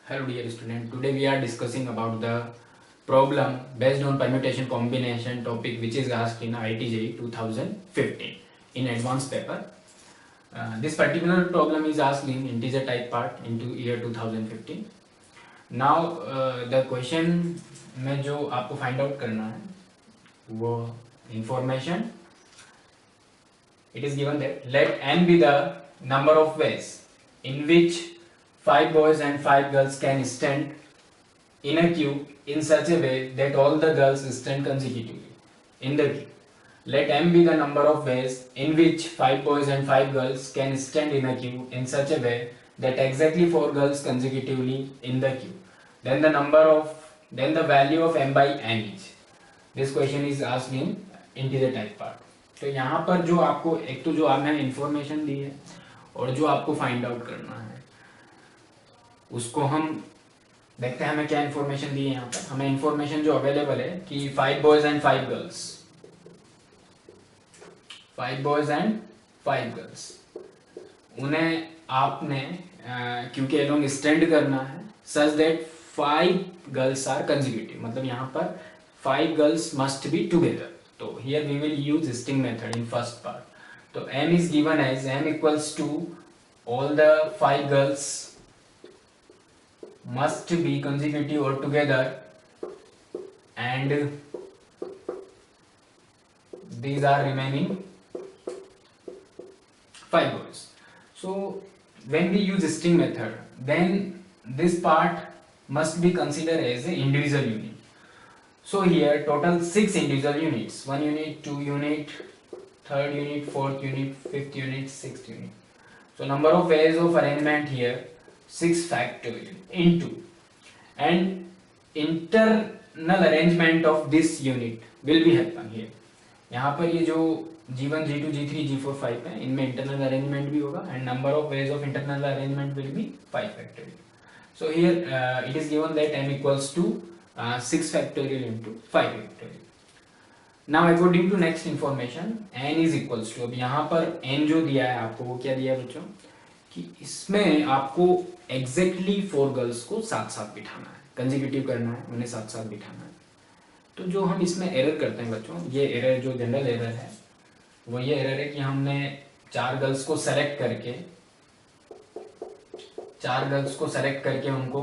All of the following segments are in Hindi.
Hello dear student, today we are discussing about the problem based on permutation combination topic which is asked in IIT JEE 2015 in advanced paper. This particular problem is asked in integer type part into year 2015. Now the question में जो आपको find out करना है वो information. It is given that let n be the number of ways in which 5 boys and 5 girls can stand in a queue in such a way that all the girls stand consecutively in the queue. Let m be the number of ways in which 5 boys and 5 girls can stand in a queue in such a way that exactly 4 girls consecutively in the queue. Then the value of m by n is. This question is asked in integer type part. तो यहाँ पर जो आपको एक तो जो आपने इंफॉर्मेशन दी है और जो आपको फाइंड आउट करना है उसको हम देखते हैं हमें क्या इंफॉर्मेशन दी है। यहाँ पर हमें इंफॉर्मेशन जो अवेलेबल है कि 5 boys and 5 girls, 5 boys and 5 girls उन्हें आपने क्योंकि एलोंग स्टैंड करना है such that 5 girls are consecutive, मतलब यहाँ पर 5 गर्ल्स मस्ट बी टुगेदर. तो here we will use string method in first part. तो m is given as m equals to all the 5 girls must be consecutive or together and these are remaining 5 boys. So when we use string method then this part must be considered as an individual unit. So here total 6 individual units, 1 unit, 2 unit, 3rd unit, 4th unit, 5th unit, 6th unit. So number of ways of arrangement here 6 factorial into and internal arrangement of this unit will be happen here. यहाँ पर ये जो G1, G2, G3, G4, 5 है इनमें internal arrangement भी होगा and number of ways of internal arrangement will be 5 factorial. So here it is given that m equals to 6 factorial into 5 factorial. Now according to next information n is equals to, अब यहाँ पर n जो दिया है आपको वो क्या दिया है बच्चों कि इसमें आपको एग्जैक्टली 4 गर्ल्स को साथ साथ बिठाना है, कंसेक्यूटिव करना है, उन्हें साथ साथ बिठाना है. तो जो हम इसमें एरर करते हैं बच्चों, ये एरर जो जनरल एरर है वो ये एरर है कि हमने 4 गर्ल्स को सेलेक्ट करके उनको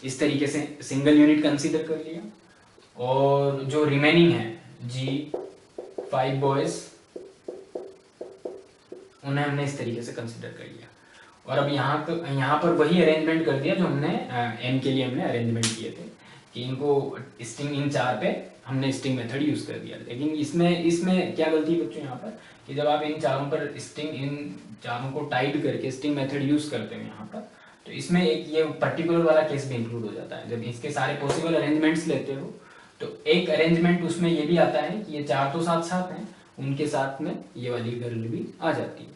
इस तरीके से सिंगल यूनिट कंसीडर कर लिया और जो रिमेनिंग है G5 बॉयज उन्हें हमने इस तरीके से कंसीडर कर लिया और अब यहाँ पर वही अरेंजमेंट कर दिया जो हमने m के लिए हमने अरेंजमेंट किए थे कि इनको स्ट्रिंग इन 4 पे हमने स्ट्रिंग मेथड यूज कर दिया. लेकिन इसमें क्या गलती है बच्चों यहाँ पर कि जब आप इन चारों को टाइड करके स्ट्रिंग मेथड यूज करते हो यहाँ पर तो इसमें एक ये पर्टिकुलर वाला केस भी इंक्लूड हो जाता है. जब इसके सारे पॉसिबल अरेंजमेंट्स लेते हो तो एक अरेंजमेंट उसमें ये भी आता है कि ये 4 तो साथ साथ हैं, उनके साथ में ये वाली गर्ल भी आ जाती है.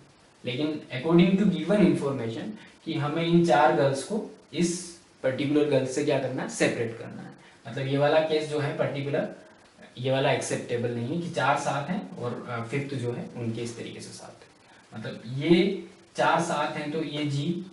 लेकिन अकॉर्डिंग टू गिवन इंफॉर्मेशन कि हमें इन 4 गर्ल्स को इस पर्टिकुलर गर्ल से क्या करना है, सेपरेट करना है. मतलब ये वाला केस जो है पर्टिकुलर ये वाला एक्सेप्टेबल नहीं है कि 4 साथ हैं और 5th जो है उनके इस तरीके से साथ है. मतलब ये 4 साथ हैं तो ये जी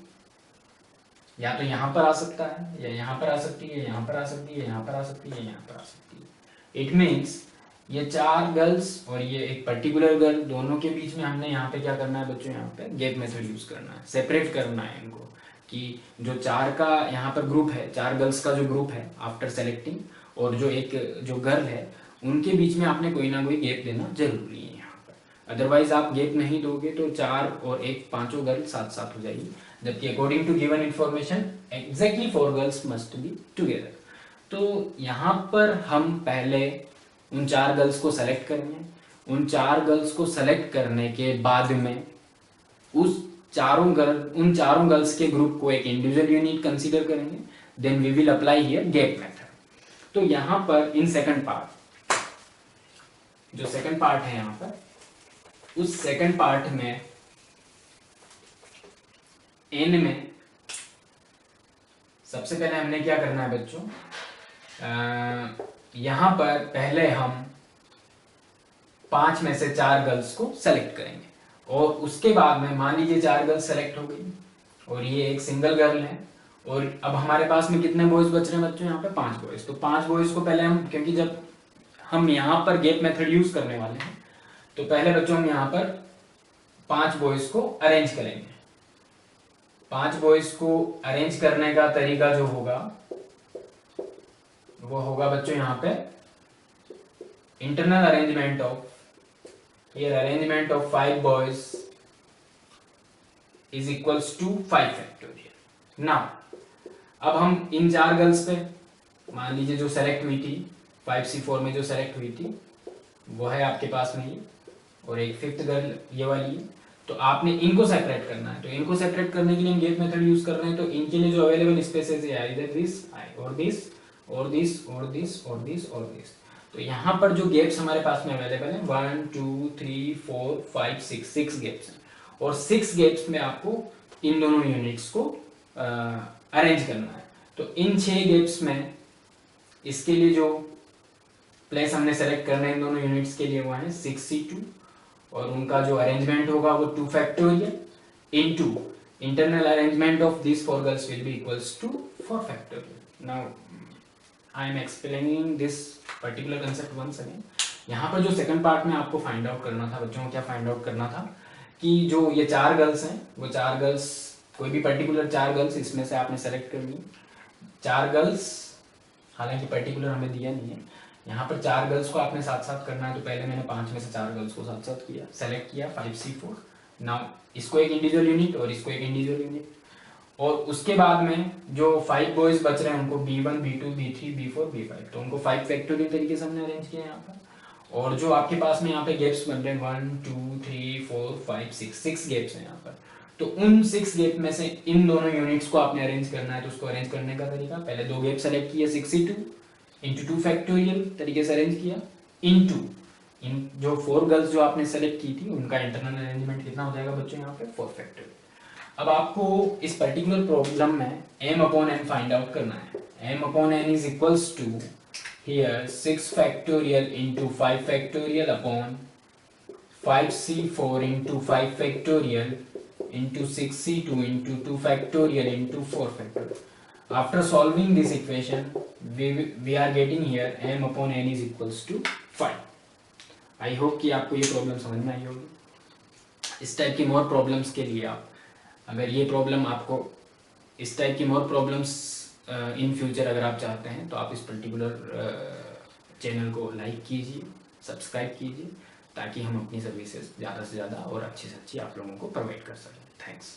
या तो यहाँ पर आ सकता है या यहाँ पर आ सकती है, यहाँ पर आ सकती है, यहाँ पर आ सकती है, यहाँ पर आ सकती है. इट मीन्स ये 4 गर्ल्स और ये एक पर्टिकुलर गर्ल दोनों के बीच में हमने यहाँ पे क्या करना है बच्चों, यहाँ पे गैप मेथड यूज करना है, सेपरेट करना है इनको कि जो 4 का यहाँ पर ग्रुप है, 4 गर्ल्स का जो ग्रुप है आफ्टर सेलेक्टिंग और जो एक जो गर्ल है उनके बीच में आपने कोई ना कोई गैप देना जरूरी है यहाँ पर. अदरवाइज आप गैप नहीं दोगे तो 4 और 1 5 गर्ल साथ साथ हो जाएगी. जबकि according to given information exactly 4 girls must be together. तो यहाँ पर हम पहले उन 4 गर्ल्स को सेलेक्ट करेंगे. उन 4 गर्ल्स को सेलेक्ट करने के बाद में उन चारों गर्ल्स के ग्रुप को एक इंडिविजुअल यूनिट कंसीडर करेंगे. Then we will apply here gap method. तो यहाँ पर इन सेकंड पार्ट जो सेकंड पार्ट है यहाँ पर उस सेकंड पार्ट में n में सबसे पहले हमने क्या करना है बच्चों, यहाँ पर पहले हम 5 में से 4 गर्ल्स को सेलेक्ट करेंगे और उसके बाद में मान लीजिए 4 गर्ल्स सेलेक्ट हो गई और ये एक सिंगल गर्ल है और अब हमारे पास में कितने बॉयज बच रहे हैं बच्चों, यहाँ पे 5 बॉयज। तो 5 बॉयज को पहले हम, क्योंकि जब हम यहाँ पर गैप मेथड यूज करने वाले हैं तो पहले बच्चों हम यहाँ पर 5 बॉयज को अरेंज करेंगे। 5 बॉयज को अरेंज करने का तरीका जो होगा वो होगा बच्चों यहाँ पे internal arrangement of, here arrangement of 5 boys is equals to 5 factorial. Now अब हम इन 4 गर्ल्स पे मान लीजिए जो सेलेक्ट हुई थी 5C4 में, जो सेलेक्ट हुई थी वो है आपके पास में ये, और एक 5th गर्ल ये वाली है। तो आपने इनको सेपरेट करना है। तो इनको सेपरेट करने के लिए हम गैप मेथड यूज कर रहे हैं। तो इनके लिए जो अवेलेबल स्पेसेस है इधर दिस और दिस और दिस और दिस और दिस और दिस। तो यहाँ पर जो गैप्स हमारे पास में अवेलेबल है 1 2 3 4 5 6 गैप्स हैं, और 6 गैप्स में आपको इन दोनों यूनिट्स को अरेंज करना है। तो इन 6 गैप्स में इसके लिए जो प्लेस हमने सेलेक्ट करना है इन दोनों यूनिट्स के लिए वो है 6C2, और उनका जो अरेंजमेंट होगा वो 2 factorial into internal arrangement of this 4 girls will be equals to 4 factorial. Now I am explaining this particular concept once again. यहाँ पर जो सेकंड पार्ट में आपको फाइंड आउट करना था बच्चों को, क्या फाइंड आउट करना था कि जो ये 4 गर्ल्स हैं वो 4 गर्ल्स, कोई भी पर्टिकुलर 4 गर्ल्स इसमें से आपने सेलेक्ट करनी है। 4 गर्ल्स, हालांकि पर्टिकुलर हमें दिया नहीं है, यहाँ पर 4 गर्ल्स को आपने साथ साथ करना है। तो पहले मैंने 5 में से 4 गर्ल्स को साथ साथ किया, सेलेक्ट किया 5C4। नाउ इसको एक इंडिविजुअल यूनिट और इसको एक इंडिविजुअल यूनिट, और उसके बाद में जो 5 बॉयज बच रहे हैं उनको B1 B2 B3 B4 B5, तो उनको 5 फैक्टोरियल तरीके से हमने अरेंज किया यहाँ पर। और जो आपके पास में यहाँ पे गैप्स बन रहे हैं 1 2 3 4 5 6 गैप्स हैं यहाँ पर। तो उन 6 गैप में से इन दोनों यूनिट्स को आपने अरेंज करना है। तो उसको अरेंज करने का तरीका, पहले 2 गैप सेलेक्ट किया 6C2 इंटू 2 फैक्टोरियल तरीके से अरेंज किया, इंटू इन जो 4 गर्ल्स जो आपने सेलेक्ट की थी उनका इंटरनल अरेंजमेंट कितना हो जाएगा बच्चों यहाँ पे 4 फैक्टोरियल। अब आपको इस पर्टिकुलर प्रॉब्लम में m/n फाइंड आउट करना है। m/n is equals to here 6 factorial into 5 factorial upon 5C4 into 5 factorial into 6C2 into 2 factorial into 4 factorial. After solving this equation we are getting here m/n is equals to 5. I hope कि आपको ये प्रॉब्लम समझ में आई होगी। इस टाइप की मोर प्रॉब्लम्स के लिए आप, अगर ये प्रॉब्लम आपको, इस टाइप की मोर प्रॉब्लम्स इन फ्यूचर अगर आप चाहते हैं तो आप इस पर्टिकुलर चैनल को लाइक कीजिए, सब्सक्राइब कीजिए, ताकि हम अपनी सर्विसेज ज़्यादा से ज़्यादा और अच्छी से अच्छी आप लोगों को प्रोवाइड कर सकें। थैंक्स।